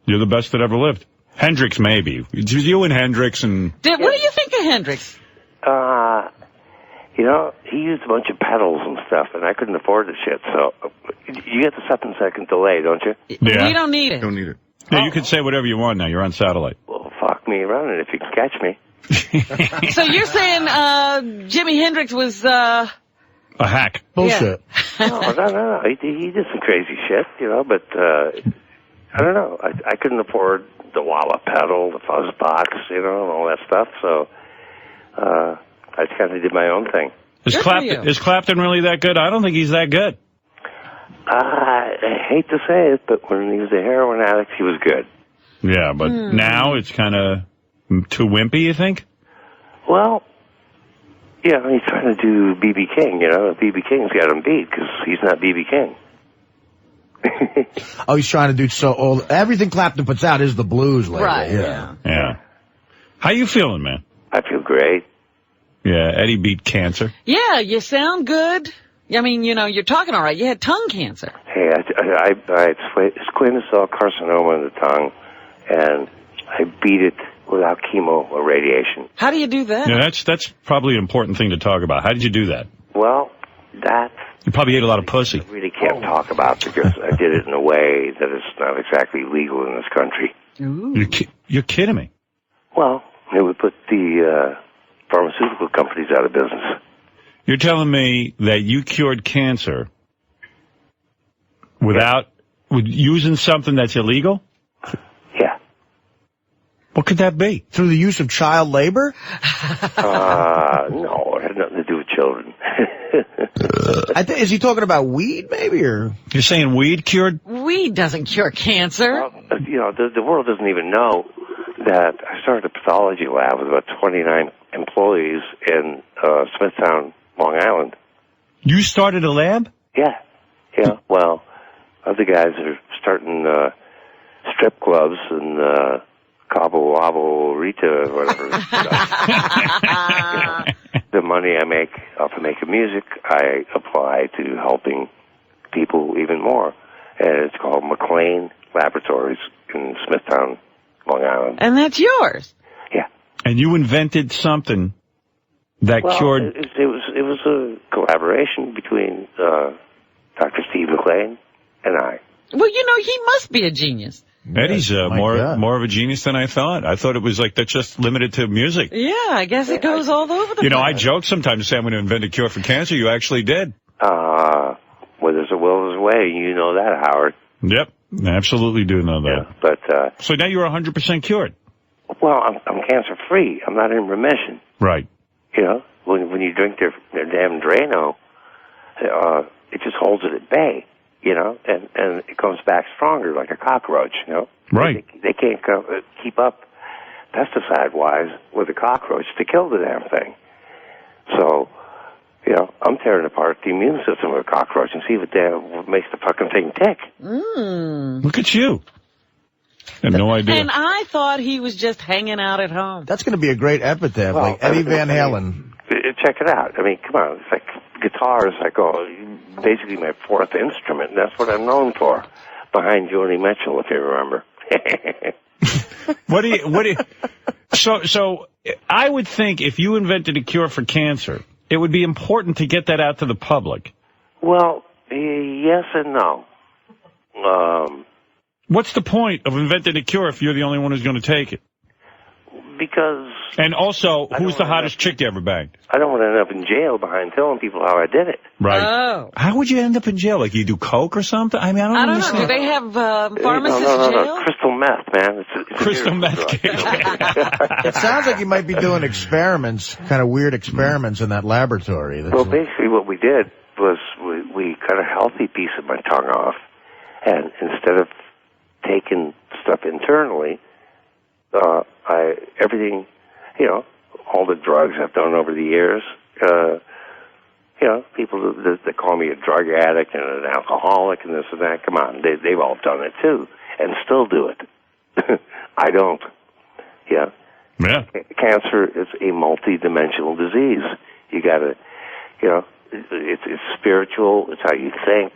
You're the best that ever lived. Hendrix, maybe. It's you and Hendrix and... What do you think of Hendrix? You know, he used a bunch of pedals and stuff, and I couldn't afford the shit, so you get the 7-second delay, don't you? Yeah. We don't need it. Don't need it. Yeah, you can say whatever you want now. You're on satellite. Well, fuck me running if you can catch me. So you're saying Jimi Hendrix was... A hack. Bullshit. No. He did some crazy shit, you know, but I don't know. I couldn't afford the wah-wah pedal, the fuzz box, you know, and all that stuff, so I just kind of did my own thing. Is Clapton really that good? I don't think he's that good. I hate to say it, but when he was a heroin addict, he was good. Yeah, but now it's kind of too wimpy, you think? Well, yeah, he's trying to do B.B. King, you know. B.B. King's got him beat because he's not B.B. King. Oh, he's trying to do everything Clapton puts out is the blues label. Right, yeah. How you feeling, man? I feel great. Yeah, Eddie beat cancer. Yeah, you sound good. I mean, you know, you're talking all right. You had tongue cancer. Hey, I had squamous cell carcinoma in the tongue, and I beat it without chemo or radiation. How do you do that? Yeah, that's probably an important thing to talk about. How did you do that? Well, You probably ate a lot of pussy. I really can't talk about because I did it in a way that is not exactly legal in this country. Ooh. You're kidding me. Well, it would put the pharmaceutical companies out of business. You're telling me that you cured cancer with using something that's illegal? Yeah. What could that be? Through the use of child labor? No, it had nothing to do with children. Is he talking about weed, maybe? Or You're saying weed cured? Weed doesn't cure cancer. Well, you know, the world doesn't even know that I started a pathology lab with about 29 employees in Smithtown, Long Island. You started a lab? Yeah. Well, other guys are starting strip clubs and Cabo Wabo Rita, whatever. The money I make off of making music, I apply to helping people even more. And it's called McLean Laboratories in Smithtown, Long Island. And that's yours. Yeah. And you invented something that cured... It was a collaboration between Dr. Steve McLean and I. Well, you know, he must be a genius. Eddie's more of a genius than I thought. I thought it was like that's just limited to music. Yeah, I guess it goes all over the place. You know, I joke sometimes to say I'm going to invent a cure for cancer. You actually did. Where there's a will, there's a way. You know that, Howard. Yep, absolutely do know that. Yeah, but so now you're 100% cured. Well, I'm cancer free. I'm not in remission. Right. You know, when you drink their damn Drano, it just holds it at bay. You know, and it comes back stronger like a cockroach, you know. Right. They can't keep up pesticide-wise with a cockroach to kill the damn thing. So, you know, I'm tearing apart the immune system of a cockroach and see what makes the fucking thing tick. Look at you. I have no idea. And I thought he was just hanging out at home. that's going to be a great epitaph, like Eddie Van Halen. Check it out. I mean, come on. It's like guitar is like, basically my fourth instrument, and that's what I'm known for. Behind Joni Mitchell, if you remember. What do you? So I would think if you invented a cure for cancer, it would be important to get that out to the public. Well, yes and no. What's the point of inventing a cure if you're the only one who's going to take it? Because... And also, who's the hottest chick you ever banged? I don't want to end up in jail behind telling people how I did it. Right. Oh. How would you end up in jail? Like you do coke or something? I mean, I don't understand. know. Do they have pharmacists No. jail? Crystal meth, man. It's Crystal meth cake. It sounds like you might be doing experiments, kind of weird experiments in that laboratory. Well, basically what we did was we cut a healthy piece of my tongue off, and instead of taking stuff internally, everything, you know, all the drugs I've done over the years, you know, people that call me a drug addict and an alcoholic and this and that, come on, they've all done it too, and still do it. I don't. Yeah. Yeah. Cancer is a multi-dimensional disease. You gotta, you know, it's spiritual, it's how you think,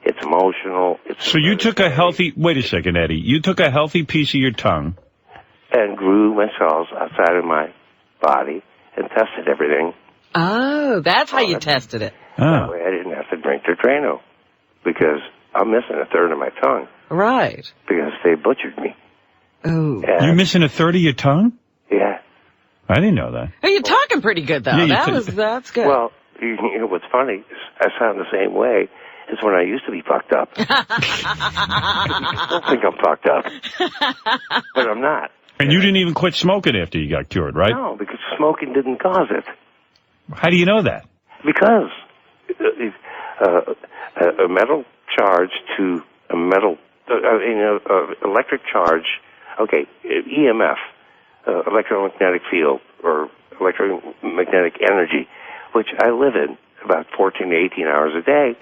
It's emotional. So you took a healthy, wait a second, Eddie. You took a healthy piece of your tongue. And grew my cells outside of my body and tested everything. Oh, that's how you tested it. That way I didn't have to drink Drano because I'm missing a third of my tongue. Right. Because they butchered me. Oh. And You're missing a third of your tongue? yeah. I didn't know that. Hey, you're talking pretty good, though. Yeah, That's good. Well, you know what's funny is I sound the same way as when I used to be fucked up. I still think I'm fucked up. But I'm not. And you didn't even quit smoking after you got cured, right? No, because smoking didn't cause it. How do you know that? Because a metal charge to a metal, electric charge, okay, EMF, electromagnetic field, or electromagnetic energy, which I live in about 14 to 18 hours a day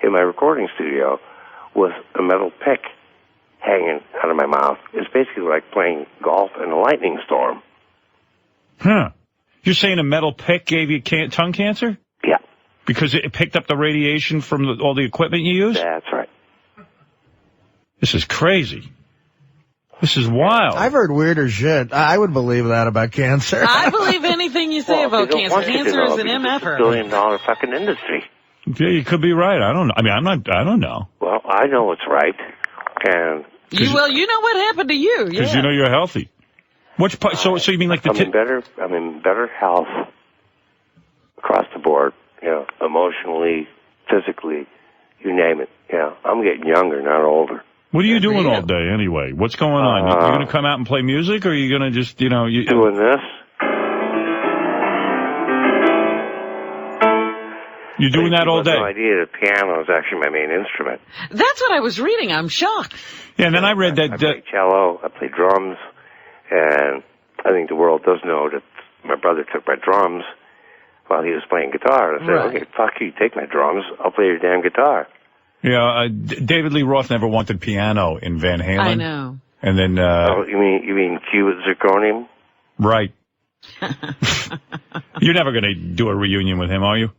in my recording studio with a metal pick hanging out of my mouth. It's basically like playing golf in a lightning storm. Huh. You're saying a metal pick gave you tongue cancer? Yeah. Because it picked up the radiation from all the equipment you use? That's right. This is crazy. This is wild. I've heard weirder shit. I would believe that about cancer. I believe anything you say about cancer. Cancer is an MFer. It's a billion-dollar fucking industry. Yeah, you could be right. I don't know. I mean, I don't know. Well, I know it's right. And You know what happened to you. Because Yeah. you know you're healthy. Which part? So you mean like the I'm in better health across the board. You know, emotionally, physically, you name it. You know, I'm getting younger, not older. What are you doing all day anyway? What's going on? You going to come out and play music, or are you going to just, doing this? You're doing that all day? I have no idea the piano is actually my main instrument. That's what I was reading. I'm shocked. Yeah, and then I read that... I play cello, I play drums, and I think the world does know that my brother took my drums while he was playing guitar. And I said, Right. okay, fuck you, take my drums, I'll play your damn guitar. Yeah, David Lee Roth never wanted piano in Van Halen. I know. And then... Oh, you mean Q with zirconium? Right. You're never going to do a reunion with him, are you?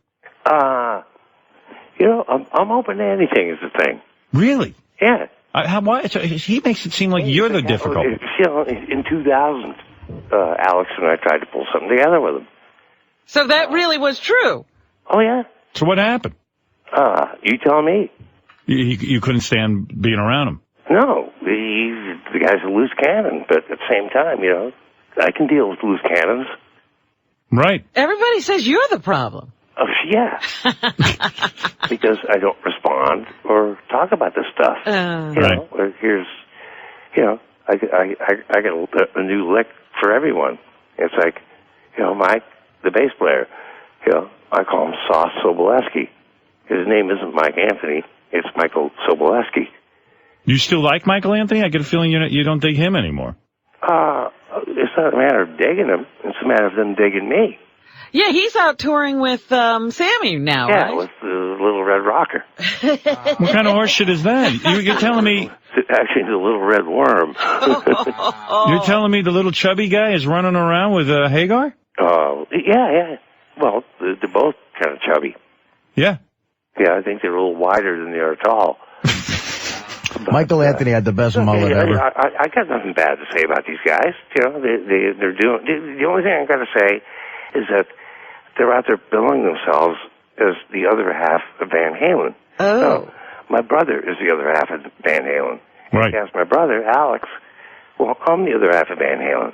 I'm open to anything is the thing. Really? Yeah. Why? He makes it seem like you're the difficult. You know, in 2000, Alex and I tried to pull something together with him. So that really was true. Oh, yeah? So what happened? You tell me. You couldn't stand being around him? No, the guy's a loose cannon, but at the same time, you know, I can deal with loose cannons. Right. Everybody says you're the problem. Oh, yeah. Because I don't respond or talk about this stuff. You know, I got a new lick for everyone. It's like, you know, Mike, the bass player, you know, I call him Sauce Sobolewski. His name isn't Mike Anthony. It's Michael Sobolewski. You still like Michael Anthony? I get a feeling you don't dig him anymore. It's not a matter of digging him. It's a matter of them digging me. Yeah, he's out touring with Sammy now, Yeah, right? with the Little Red Rocker. What kind of horseshit is that? You're telling me... Actually, the Little Red Worm. You're telling me the little chubby guy is running around with Hagar? Yeah. Well, they're both kind of chubby. Yeah. Yeah, I think they're a little wider than they are tall. Michael Anthony had the best mullet ever. I got nothing bad to say about these guys. You know, they're doing... The only thing I got to say is that they're out there billing themselves as the other half of Van Halen. Oh. So, my brother is the other half of Van Halen. Right. Ask my brother, Alex, well, I'm the other half of Van Halen.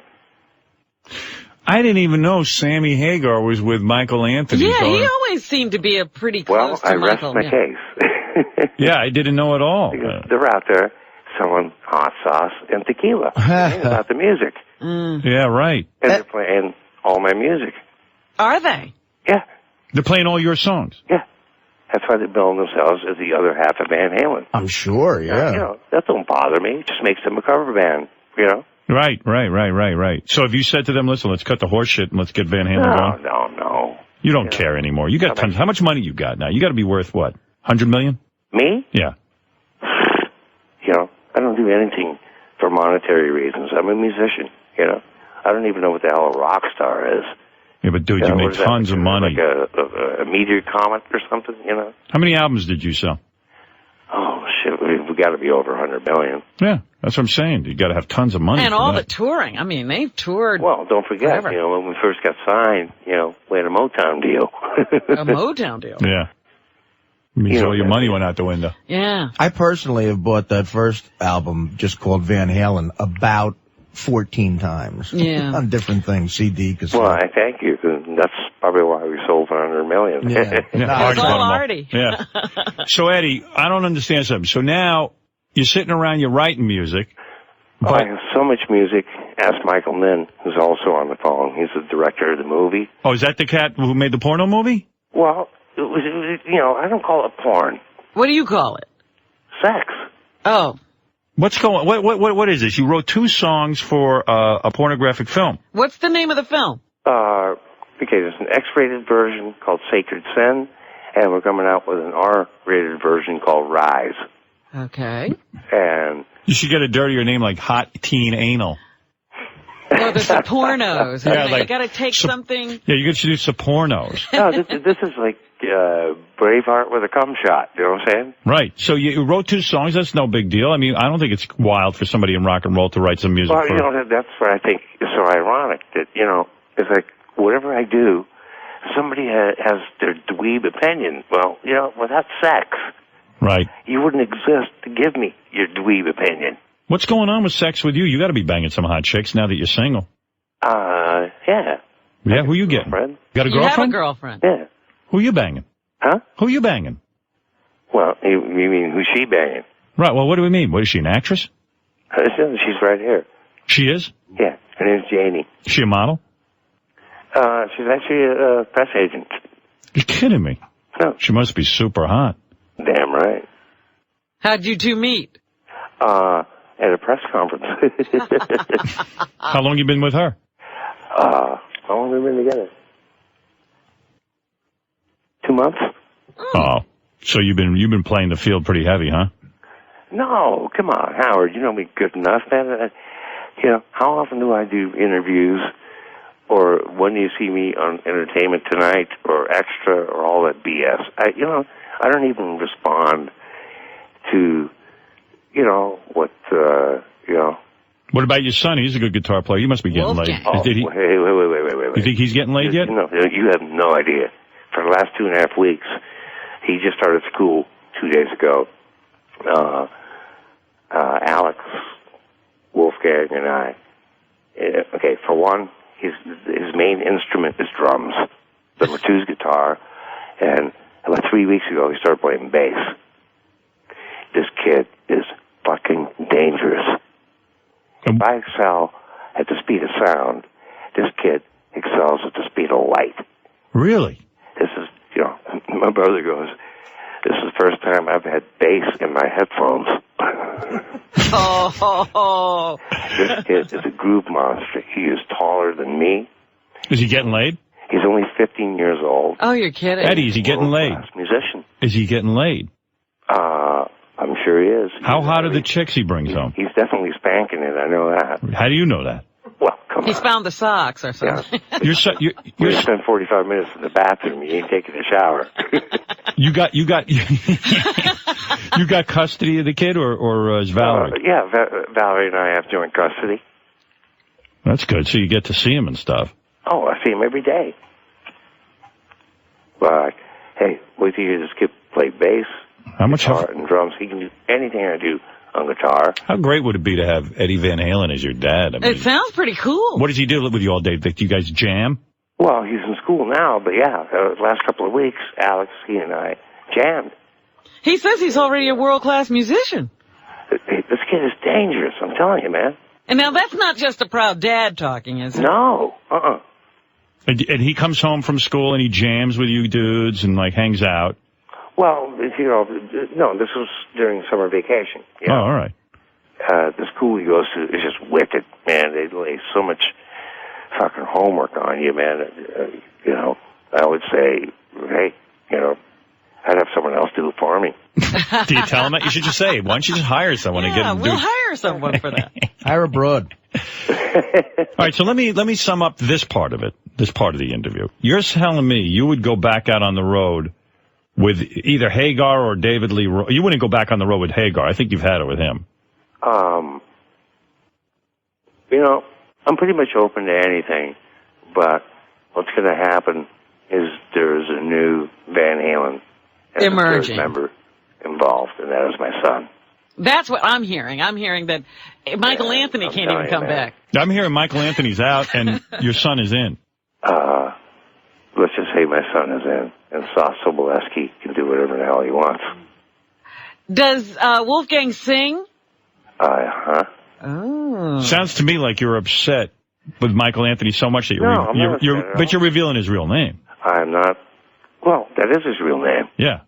I didn't even know Sammy Hagar was with Michael Anthony. Yeah, he always seemed to be a pretty close to I rest Michael. my case. Yeah, I didn't know at all. Because they're out there selling hot sauce and tequila. They ain't about the music. Yeah, right. And they're playing all my music. Are they? Yeah. They're playing all your songs. Yeah. That's why they're billing themselves as the other half of Van Halen. I'm sure, yeah. You know, that don't bother me. It just makes them a cover band, you know? Right. So have you said to them, listen, let's cut the horse shit and let's get Van Halen going? No. You don't care anymore. You got tons. How much money you got now? You got to be worth what? 100 million? Me? Yeah. You know, I don't do anything for monetary reasons. I'm a musician, you know? I don't even know what the hell a rock star is. Yeah, but dude, you made tons of money. Like a meteor comet or something, you know? How many albums did you sell? Oh, we got to be over 100 million. Yeah, that's what I'm saying. You got to have tons of money. And for all that. the touring. I mean, they've toured. Well, don't forget, forever. when we first got signed, we had a Motown deal. A Motown deal. Yeah. Means all your money went out the window. Yeah. I personally have bought that first album, just called Van Halen, about 14 times. Yeah. On different things, CD, cassette. Well, I thank you. That's probably why we sold for 100 million. Yeah. Yeah, It's all Artie. Yeah. So, Eddie, I don't understand something. So now you're sitting around, you're writing music. I have so much music. Ask Michael Nin, who's also on the phone. He's the director of the movie. Oh, is that the cat who made the porno movie? Well, it was, I don't call it porn. What do you call it? Sex. Oh. What's going? What is this? You wrote 2 songs for a pornographic film. What's the name of the film? Okay, there's an X-rated version called Sacred Sin, and we're coming out with an R-rated version called Rise. Okay. And You should get a dirtier name like Hot Teen Anal. Well, there's the pornos. Yeah, You like got to take something. Yeah, you should do some pornos. no, this is like Braveheart with a cum shot. You know what I'm saying? Right. So you wrote 2 songs. That's no big deal. I mean, I don't think it's wild for somebody in rock and roll to write some music. Well, for... that's what I think is so ironic that, it's like whatever I do, somebody has their dweeb opinion. Well, without sex, Right. you wouldn't exist to give me your dweeb opinion. What's going on with sex with you? You got to be banging some hot chicks now that you're single. Yeah. Yeah, who you getting? Girlfriend. Got a You have a girlfriend? girlfriend. Yeah. Who you banging? Huh? Who you banging? Well, you mean who's she banging? Right, well, what do we mean? What, is she an actress? She's right here. She is? Yeah, her name's Janie. Is she a model? She's actually a press agent. You're kidding me. No. She must be super hot. Damn right. How'd you 2 meet? At a press conference. How long you been with her? How long have we been together? 2 months? Oh, so you've been playing the field pretty heavy, huh? No, come on, Howard. You know me good enough, man. How often do I do interviews, or when do you see me on Entertainment Tonight, or Extra, or all that BS? I don't even respond to, what. What about your son? He's a good guitar player. He must be getting laid. Wolfgang. Oh, Did he, wait. you think he's getting laid yet? No, you have no idea. For the last 2.5 weeks, he just started school 2 days ago. Alex, Wolfgang, and I. Okay, for one, his main instrument is drums. Number 2 is guitar, and about 3 weeks ago, he started playing bass. This kid is fucking dangerous. If I excel at the speed of sound, this kid excels at the speed of light. Really? This is, my brother goes, this is the first time I've had bass in my headphones. Oh. This kid is a groove monster. He is taller than me. Is he getting laid? He's only 15 years old. Oh, you're kidding. Eddie, is he getting laid? World-class musician. Is he getting laid? I'm sure he is. How hot are the chicks he brings home? He's definitely spanking it. I know that. How do you know that? Well, come He's on. found the socks or something. You spent 45 minutes in the bathroom. You ain't taking a shower. You got you got custody of the kid, or is Valerie? Yeah, Valerie and I have joint custody. That's good. So you get to see him and stuff. Oh, I see him every day. But hey, wait till you hear this kid play bass, How much? guitar, and drums. He can do anything I do on guitar. How great would it be to have Eddie Van Halen as your dad? I mean, It sounds pretty cool. what does he do with you all day? Do you guys jam? Well, he's in school now, but yeah, the last couple of weeks, Alex, he and I jammed. He says he's already a world-class musician. This kid is dangerous, I'm telling you, man. And now that's not just a proud dad talking, is it? No, And he comes home from school and he jams with you dudes and like hangs out. Well, no, this was during summer vacation. You know? Oh, all right. The school he goes to is just wicked, man. They lay so much fucking homework on you, man. I would say, hey, I'd have someone else do it for me. Do you tell him that? You should just say, why don't you just hire someone and get Yeah, him to we'll do hire someone for that. Hire abroad. All right, so let me sum up this part of it, this part of the interview. You're telling me you would go back out on the road with either Hagar or David Lee Roth? You wouldn't go back on the road with Hagar. I think you've had it with him. You know, I'm pretty much open to anything, but what's going to happen is there's a new Van Halen and emerging a third member involved, and that is my son. That's what I'm hearing. I'm hearing that Michael Anthony can't even come back. I'm hearing Michael Anthony's out and your son is in. Let's just say my son is in, and Sas Soboleski can do whatever the hell he wants. Does Wolfgang sing? Huh? Oh. Sounds to me like you're upset with Michael Anthony so much that but you're revealing his real name. I'm not. Well, that is his real name. Yeah.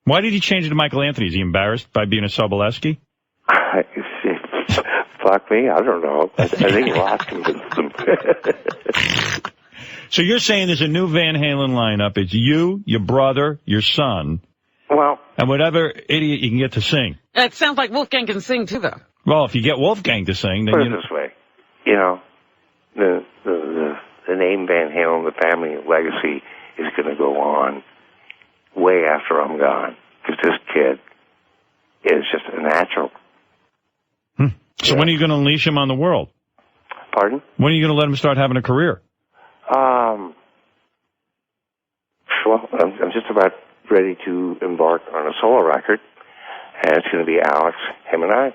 Why did he change it to Michael Anthony? Is he embarrassed by being a Soboleski? Fuck me, I don't know. I think Ross convinced him. So you're saying there's a new Van Halen lineup. It's you, your brother, your son, well, and whatever idiot you can get to sing. It sounds like Wolfgang can sing, too, though. Well, if you get Wolfgang to sing, then put it this way. You know, the name Van Halen, the family legacy, is going to go on way after I'm gone. Because this kid is just a natural. So when are you going to unleash him on the world? Pardon? When are you going to let him start having a career? Well, I'm just about ready to embark on a solo record, and it's going to be Alex, him, and I.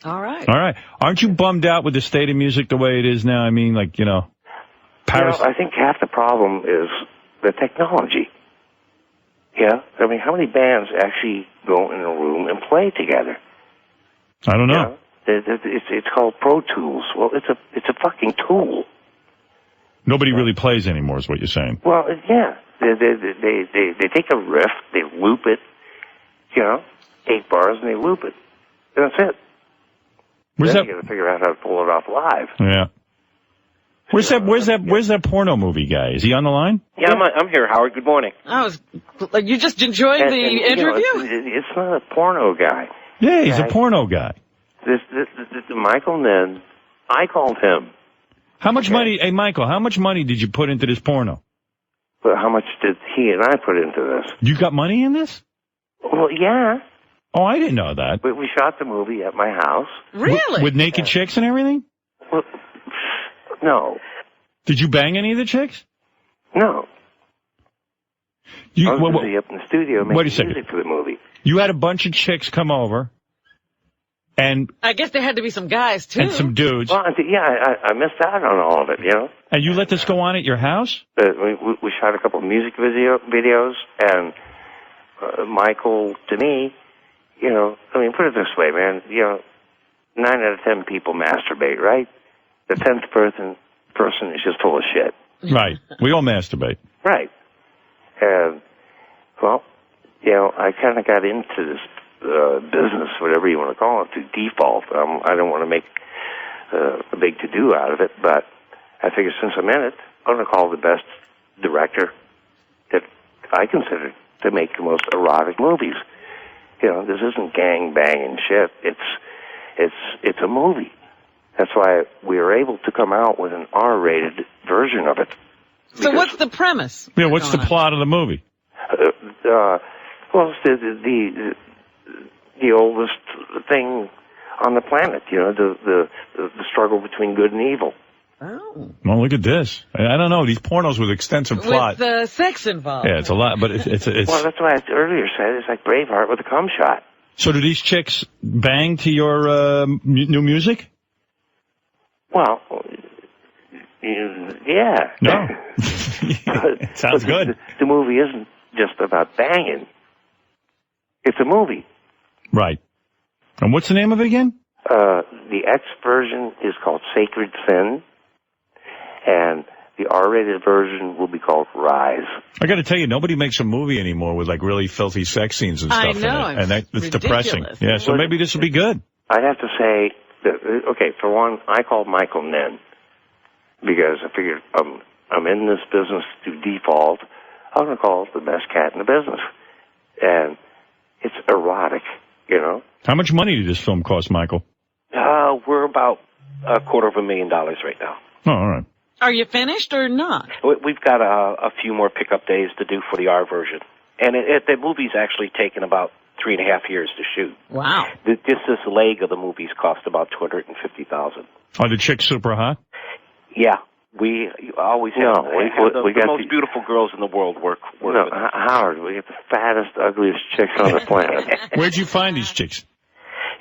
All right. All right. Aren't you bummed out with the state of music the way it is now? I mean, like, Paris. I think half the problem is the technology. Yeah? I mean, how many bands actually go in a room and play together? I don't know. It's called Pro Tools. Well, it's a fucking tool. Nobody really plays anymore, is what you're saying. Well, yeah. They take a riff, they loop it, 8 bars, and they loop it. And that's it. Where's then that? You got to figure out how to pull it off live. Yeah. Where's that porno movie guy? Is he on the line? Yeah, I'm here, Howard. Good morning. You just enjoyed the interview? It's not a porno guy. Yeah, he's a porno guy. This Michael Nen, I called him. How much money? Hey, Michael, how much money did you put into this porno? But how much did he and I put into this? You got money in this? Well, yeah. Oh, I didn't know that. We shot the movie at my house. Really? With naked chicks and everything? Well, no. Did you bang any of the chicks? No. I was busy up in the studio making music for the movie. You had a bunch of chicks come over, and I guess there had to be some guys, too. And some dudes. Well, yeah, I missed out on all of it, And you let this go on at your house? We shot a couple of music videos, and Michael, to me, put it this way, man, 9 out of 10 people masturbate, right? The 10th person is just full of shit. Right. We all masturbate. Right. And, well, I kind of got into this business, whatever you want to call it, to default. I don't want to make a big to-do out of it, but I figure since I'm in it, I'm going to call the best director that I consider to make the most erotic movies. This isn't gang banging shit. It's a movie. That's why we were able to come out with an R-rated version of it. So what's the premise? Yeah, what's the plot of the movie? Well, it's the oldest thing on the planet. The struggle between good and evil. Oh. Well, look at this. I don't know. These pornos with extensive plot. With sex involved. Yeah, it's a lot, but it's. Well, that's why I earlier said it's like Braveheart with a cum shot. So do these chicks bang to your new music? Well, yeah. No. Sounds good. The movie isn't just about banging. It's a movie. Right. And what's the name of it again? The X version is called Sacred Sin, and the R-rated version will be called Rise. I got to tell you, nobody makes a movie anymore with like really filthy sex scenes and stuff. I know, in it. And it's depressing. Yeah, so maybe this will be good. I'd have to say that, okay, for one, I called Michael Nen because I figured I'm in this business to default. I'm going to call it the best cat in the business. And it's erotic, How much money did this film cost, Michael? We're about $250,000 right now. Oh, all right. Are you finished or not? We've got a few more pickup days to do for the R version, And the movie's actually taken about 3.5 years to shoot. Wow. Just this leg of the movies cost about $250,000. Are the chicks super hot? Yeah. We always have, we got the most beautiful girls in the world work with us. Howard, we get the fattest, ugliest chicks on the planet. Where'd you find these chicks?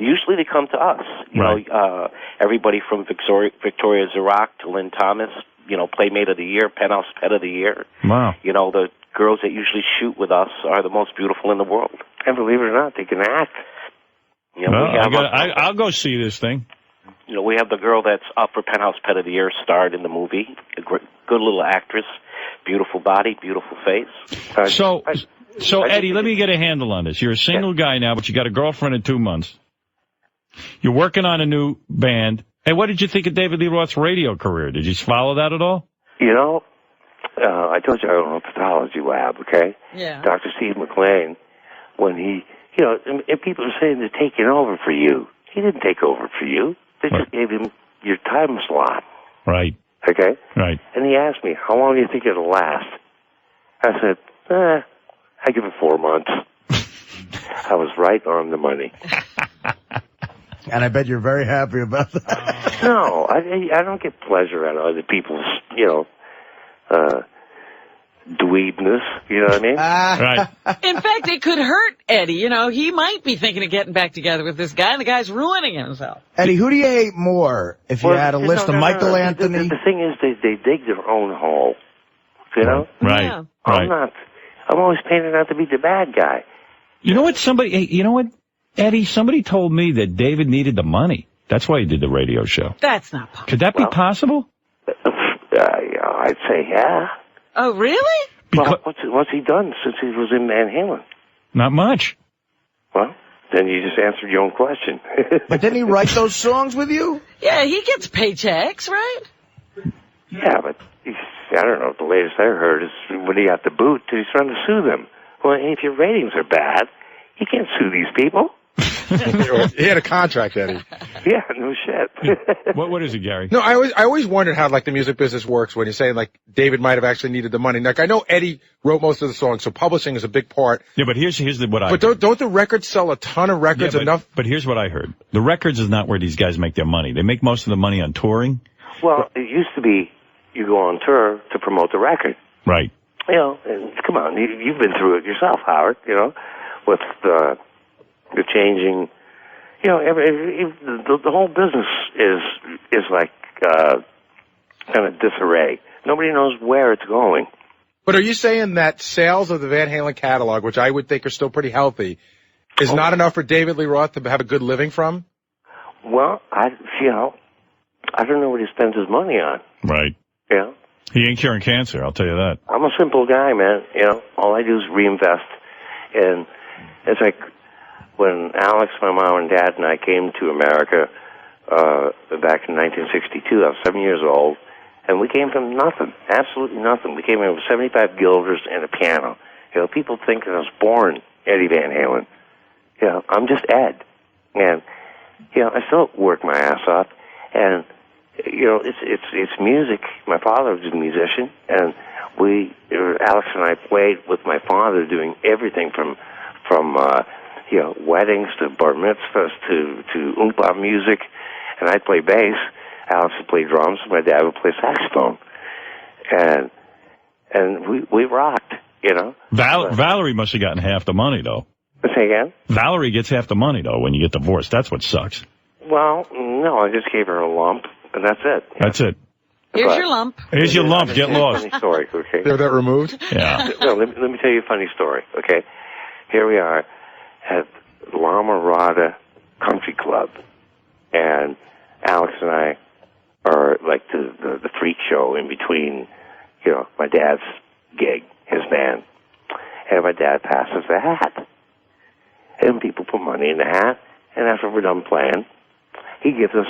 Usually they come to us. You know, everybody from Victoria Zirac to Lynn Thomas, you know, Playmate of the Year, Penthouse Pet of the Year. Wow. You know, the girls that usually shoot with us are the most beautiful in the world. And believe it or not, they can act. You know, I'll go see this thing. You know, we have the girl that's up for Penthouse Pet of the Year, starred in the movie. A good little actress, beautiful body, beautiful face. So Eddie, let me get a handle on this. You're a single guy now, but you got a girlfriend in 2 months. You're working on a new band. Hey, what did you think of David Lee Roth's radio career? Did you follow that at all? You know, I told you I own a pathology lab, okay? Yeah. Dr. Steve McLean, when he, you know, and people are saying they're taking over for you. He didn't take over for you. They just gave him your time slot. Right. Okay? Right. And he asked me, how long do you think it'll last? I said, I give it 4 months. I was right on the money. And I bet you're very happy about that. No, I don't get pleasure out of other people's, you know, dweebness, you know what I mean? Right. In fact, it could hurt Eddie. You know, he might be thinking of getting back together with this guy, and the guy's ruining himself. Eddie, who do you hate more if you had a list of Michael Anthony? The thing is, they dig their own hole, you know? Right. Yeah. I'm always painted out to be the bad guy. You know what? Eddie, somebody told me that David needed the money. That's why he did the radio show. That's not possible. Could that be possible? I'd say, yeah. Oh, really? Well, what's he done since he was in Van Halen? Not much. Well, then you just answered your own question. But didn't he write those songs with you? Yeah, he gets paychecks, right? Yeah, but I don't know. The latest I heard is when he got the boot, he's trying to sue them. Well, if your ratings are bad, you can't sue these people. He had a contract, Eddie. Yeah, no shit. What is it, Gary? No, I always wondered how like the music business works when you're saying like David might have actually needed the money. Like I know Eddie wrote most of the songs, so publishing is a big part. Yeah, but here's what I. But don't the records sell a ton of records enough? But here's what I heard: the records is not where these guys make their money. They make most of the money on touring. Well, it used to be you go on tour to promote the record. Right. You know, and come on, you've been through it yourself, Howard. You know, with the changing. You know, the whole business is like kind of disarray. Nobody knows where it's going. But are you saying that sales of the Van Halen catalog, which I would think are still pretty healthy, is not enough for David Lee Roth to have a good living from? Well, I don't know what he spends his money on. Right. Yeah. He ain't curing cancer, I'll tell you that. I'm a simple guy, man. You know, all I do is reinvest. And it's like when Alex, my mom, and Dad and I came to America back in 1962, I was 7 years old, and we came from nothing, absolutely nothing. We came here with 75 guilders and a piano. You know, people think that I was born Eddie Van Halen. You know, I'm just Ed. And, you know, I still work my ass off. And, you know, it's music. My father was a musician, and Alex and I played with my father doing everything from you know, weddings to bar mitzvahs to oompa music, and I'd play bass. Alex would play drums, my dad would play saxophone, and we rocked, you know. Valerie must have gotten half the money, though. Say again? Valerie gets half the money, though, when you get divorced. That's what sucks. Well, no, I just gave her a lump, and that's it. That's it. Here's your lump. Here's your lump. Get lost. Funny story, okay? They have that removed? Yeah. No, let me tell you a funny story, okay? Here we are at La Mirada Country Club, and Alex and I are like the freak show in between, you know, my dad's gig, his band, and my dad passes the hat, and people put money in the hat, and after we're done playing, he gives us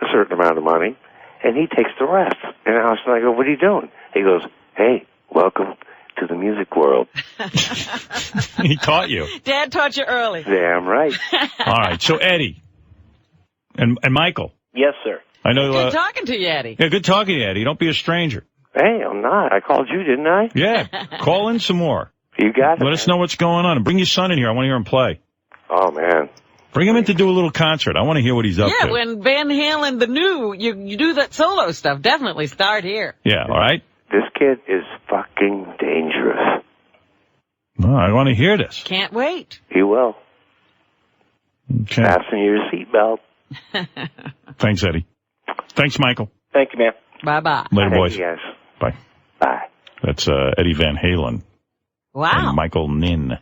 a certain amount of money, and he takes the rest. And Alex and I go, "What are you doing?" He goes, "Hey, welcome to the music world." He taught you. Dad taught you early. Damn right. All right. So Eddie and Michael. Yes, sir. I know. Good talking to you, Eddie. Yeah, good talking to you, Eddie. Don't be a stranger. Hey, I'm not. I called you, didn't I? Yeah. Call in some more. You got it. Let us know what's going on. And bring your son in here. I want to hear him play. Oh, man. Bring him in to do a little concert. I want to hear what he's up Yeah, to. when Van Halen, the new, you do that solo stuff, definitely start here. Yeah, all right? This kid is fucking dangerous. No, I want to hear this. Can't wait. He will. Okay. Fasten your seatbelt. Thanks, Eddie. Thanks, Michael. Thank you, man. Bye-bye. Later, Thank boys. you, guys. Bye. Bye. That's Eddie Van Halen Wow. and Michael Nin.